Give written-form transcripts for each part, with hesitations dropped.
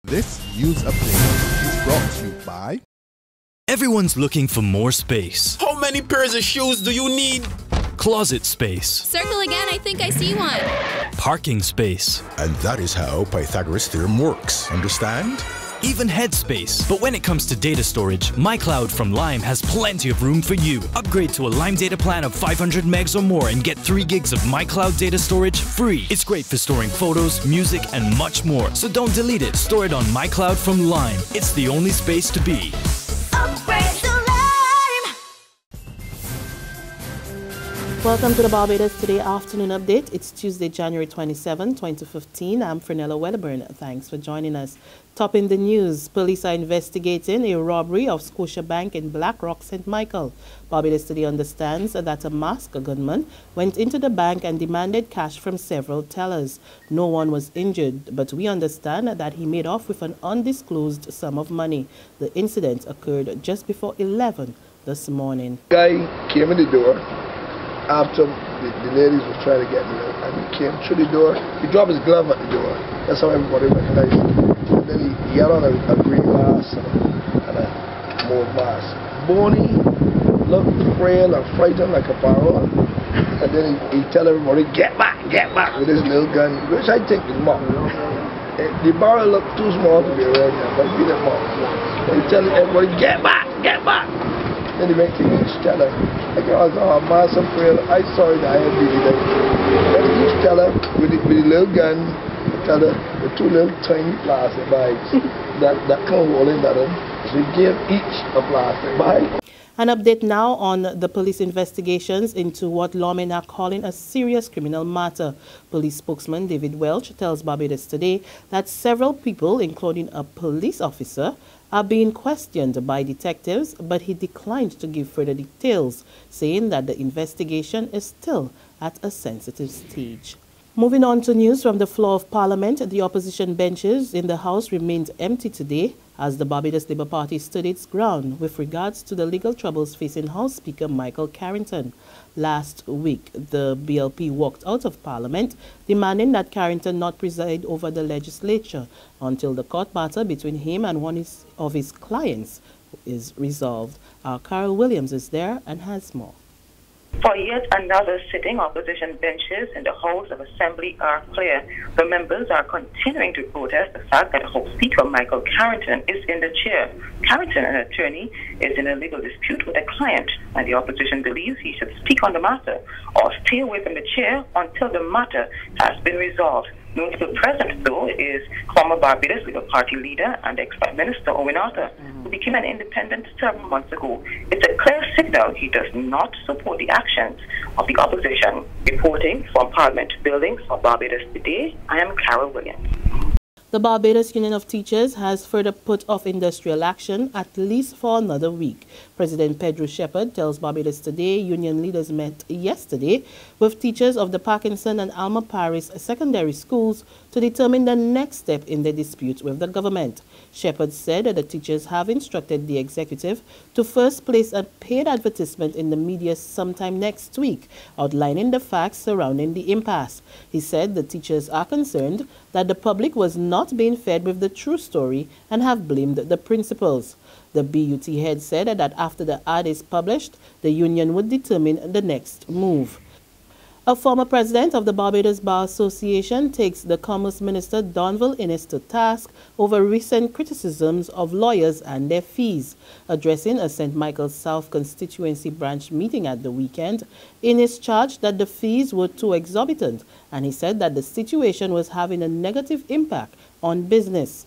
This news update is brought to you by... Everyone's looking for more space. How many pairs of shoes do you need? Closet space. Circle again, I think I see one. Parking space. And that is how Pythagoras' theorem works, understand? Even headspace. But when it comes to data storage, MyCloud from Lime has plenty of room for you. Upgrade to a Lime data plan of 500 megs or more and get 3 gigs of MyCloud data storage free. It's great for storing photos, music, and much more. So don't delete it. Store it on MyCloud from Lime. It's the only space to be. Upgrade to Lime! Welcome to the Barbados Today afternoon update. It's Tuesday, January 27, 2015. I'm Fernella Wedderburn. Thanks for joining us. Topping the news, police are investigating a robbery of Scotia Bank in Black Rock, St. Michael. Barbados Today understands that a masked gunman went into the bank and demanded cash from several tellers. No one was injured, but we understand that he made off with an undisclosed sum of money. The incident occurred just before 11 this morning. Guy came in the door after the ladies was trying to get me out, and he came through the door. He dropped his glove at the door. That's how everybody recognized him. And then he had on a green mask and a mauve mask. Boney looked frail and frightened like a parrot. And then he tell everybody, get back, with his little gun, which I think is mock. The barrel looked too small to be around here, but he didn't mock. He tell everybody, get back. Then he went to each teller. I was massive frail. I saw it, I had really like. Then each teller with the little gun, teller with 2 little tiny plastic bags that come holding that in. So he gave each a plastic bag. An update now on the police investigations into what lawmen are calling a serious criminal matter. Police spokesman David Welch tells Barbados Today that several people, including a police officer, are being questioned by detectives, but he declined to give further details, saying that the investigation is still at a sensitive stage. Moving on to news from the floor of Parliament, the opposition benches in the House remained empty today as the Barbados Labour Party stood its ground with regards to the legal troubles facing House Speaker Michael Carrington. Last week, the BLP walked out of Parliament, demanding that Carrington not preside over the legislature until the court matter between him and one of his clients is resolved. Our Carol Williams is there and has more. For yet another sitting, opposition benches in the House of Assembly are clear. The members are continuing to protest the fact that House Speaker Michael Carrington is in the chair. Carrington, an attorney, is in a legal dispute with a client, and the opposition believes he should speak on the matter or stay away from the chair until the matter has been resolved. Notable present, though, is former Barbados Labour Party leader and ex-Prime Minister Owen Arthur, who became an independent several months ago. It's a clear signal he does not support the actions of the opposition. Reporting from Parliament Buildings for Barbados Today, I am Carol Williams. The Barbados Union of Teachers has further put off industrial action at least for another week. President Pedro Shepherd tells Barbados Today union leaders met yesterday with teachers of the Parkinson and Alma Paris secondary schools to determine the next step in the dispute with the government. Shepherd said that the teachers have instructed the executive to first place a paid advertisement in the media sometime next week, outlining the facts surrounding the impasse. He said the teachers are concerned that the public was not being fed with the true story and have blamed the principals. The BUT head said that after the ad is published, the union would determine the next move. A former president of the Barbados Bar Association takes the Commerce Minister Donville Innes to task over recent criticisms of lawyers and their fees. Addressing a St. Michael's South constituency branch meeting at the weekend, Innes charged that the fees were too exorbitant, and he said that the situation was having a negative impact on business.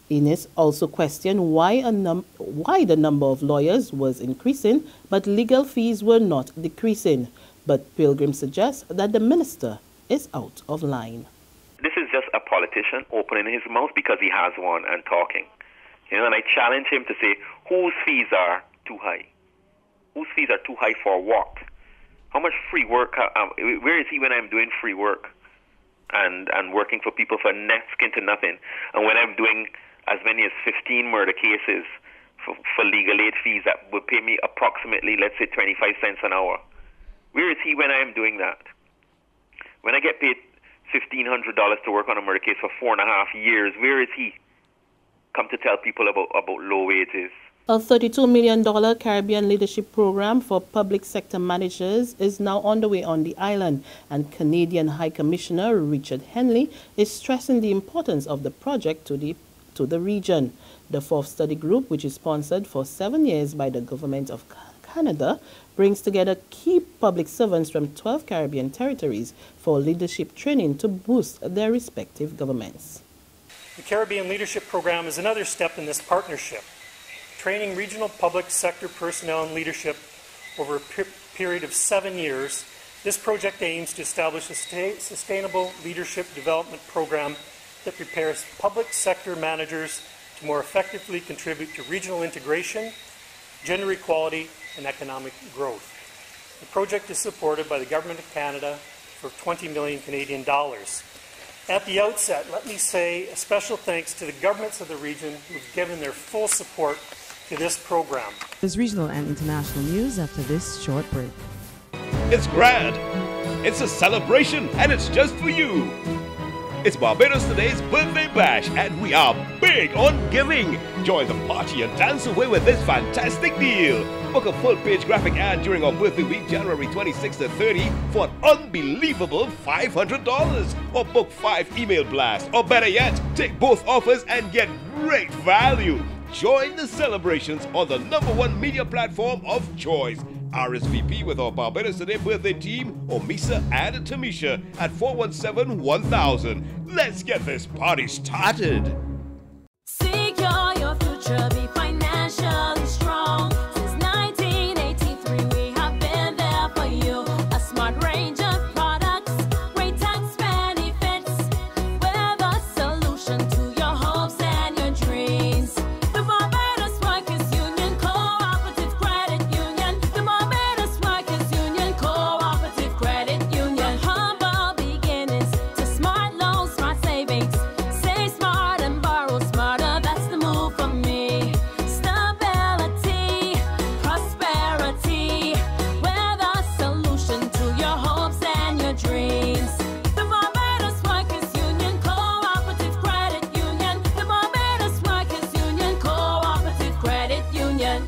Innes also questioned why the number of lawyers was increasing, but legal fees were not decreasing. But Pilgrim suggests that the minister is out of line. This is just a politician opening his mouth because he has one and talking. And I challenge him to say whose fees are too high. Whose fees are too high for what? How much free work? Where is he when I'm doing free work and working for people for next to nothing? And when I'm doing as many as 15 murder cases for legal aid fees that would pay me approximately, let's say, 25 cents an hour. Where is he when I am doing that? When I get paid $1,500 to work on a murder case for 4.5 years, where is he? come to tell people about low wages. A $32 million Caribbean leadership program for public sector managers is now underway on the island, and Canadian High Commissioner Richard Henley is stressing the importance of the project to the region. The fourth study group, which is sponsored for 7 years by the Government of Canada, brings together key public servants from 12 Caribbean territories for leadership training to boost their respective governments. The Caribbean Leadership Program is another step in this partnership, training regional public sector personnel and leadership over a period of 7 years. This project aims to establish a sustainable leadership development program that prepares public sector managers to more effectively contribute to regional integration, gender equality, and economic growth. The project is supported by the Government of Canada for 20 million Canadian dollars. At the outset, let me say a special thanks to the governments of the region who've given their full support to this program. There's regional and international news after this short break. It's grand. It's a celebration, and it's just for you. It's Barbados Today's birthday bash, and we are big on giving. Join the party and dance away with this fantastic deal. Book a full-page graphic ad during our birthday week, January 26th to 30, for an unbelievable $500. Or book 5 email blasts. Or better yet, take both offers and get great value. Join the celebrations on the #1 media platform of choice. RSVP with our Barbados Today birthday team or Misa and Tamisha at 417-1000. Let's get this party started. Secure your future, be financially strong. Since 1983, we have been there for you. A smart range of products, great tax benefits. We're the solution to your hopes and your dreams. The Barbados Workers Union Cooperative Credit Union. The Barbados Workers Union Cooperative Credit Union. Humble beginnings to smart loans, smart savings. Save smart and borrow smarter. That's the move for me. Stability, prosperity. We're the solution to your hopes and your dreams. The Barbados Workers Union Cooperative Credit Union. The Barbados Workers Union Cooperative Credit Union.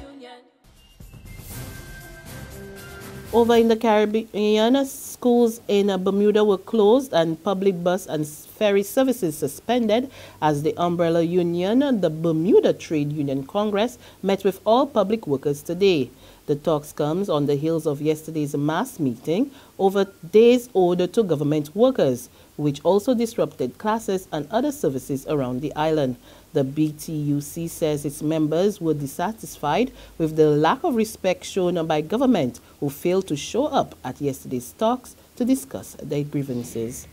Over in the Caribbean, schools in Bermuda were closed and public bus and ferry services suspended as the umbrella union, the Bermuda Trade Union Congress, met with all public workers today. The talks comes on the heels of yesterday's mass meeting over days owed to government workers, which also disrupted classes and other services around the island. The BTUC says its members were dissatisfied with the lack of respect shown by government, who failed to show up at yesterday's talks to discuss their grievances.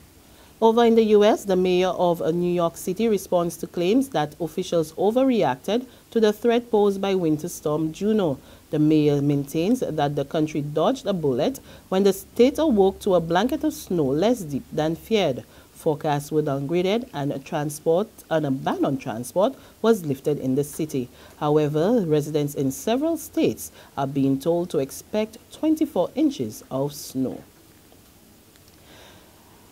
Over in the U.S., the mayor of New York City responds to claims that officials overreacted to the threat posed by Winter Storm Juno. The mayor maintains that the country dodged a bullet when the state awoke to a blanket of snow less deep than feared. Forecasts were downgraded and a ban on transport was lifted in the city. However, residents in several states are being told to expect 24 inches of snow.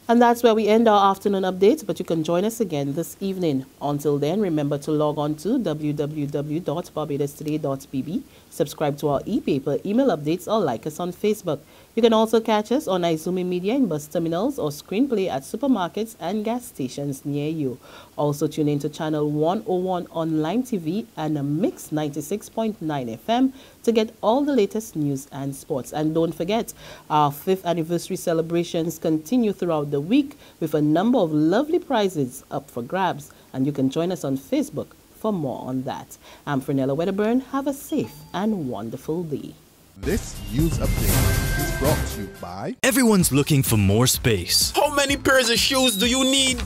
And that's where we end our afternoon update, but you can join us again this evening. Until then, remember to log on to www.barbadostoday.bb, subscribe to our e-paper, email updates, or like us on Facebook. You can also catch us on Izumi Media in bus terminals or screenplay at supermarkets and gas stations near you. Also tune in to Channel 101 Online TV and Mix 96.9 FM to get all the latest news and sports. And don't forget, our 5th anniversary celebrations continue throughout the week with a number of lovely prizes up for grabs. And you can join us on Facebook for more on that. I'm Fernella Wedderburn. Have a safe and wonderful day. This news update is brought to you by... Everyone's looking for more space. How many pairs of shoes do you need?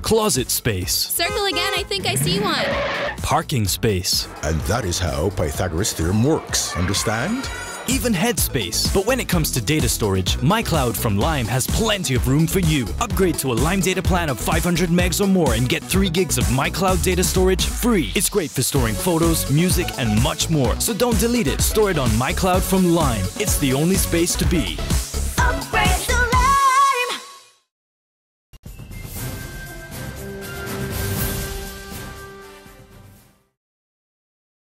Closet space. Circle again, I think I see one. Parking space. And that is how Pythagoras' theorem works. Understand? Even headspace. But when it comes to data storage, MyCloud from Lime has plenty of room for you. Upgrade to a Lime data plan of 500 megs or more and get 3 gigs of MyCloud data storage free. It's great for storing photos, music, and much more. So don't delete it. Store it on MyCloud from Lime. It's the only space to be.